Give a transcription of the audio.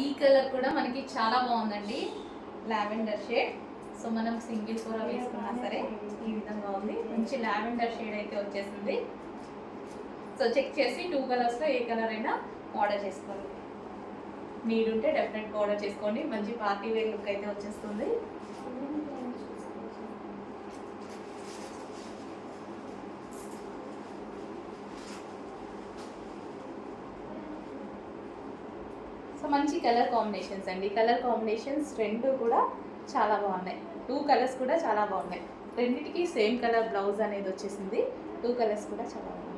ఈ కలర్ కూడా మనకి చాలా బాగుందండి, లావెండర్ షేడ్. సో మనం సింగిల్ కూర వేసుకున్నా సరే ఈ విధంగా ఉంది, మంచి లావెండర్ షేడ్ అయితే వచ్చేసింది. సో చెక్ చేసి 2 కలర్స్లో ఏ కలర్ అయినా ఆర్డర్ చేసుకోండి. నీడ్ ఉంటే డెఫినెట్గా ఆర్డర్ చేసుకోండి. మంచి పార్టీ వేర్ లుక్ అయితే వచ్చేస్తుంది. సో మంచి కలర్ కాంబినేషన్స్ అండి. కలర్ కాంబినేషన్స్ రెండు కూడా చాలా బాగున్నాయి. 2 కలర్స్ కూడా చాలా బాగున్నాయి. రెండింటికి సేమ్ కలర్ బ్లౌజ్ అనేది వచ్చేసింది. 2 కలర్స్ కూడా చాలా బాగున్నాయి.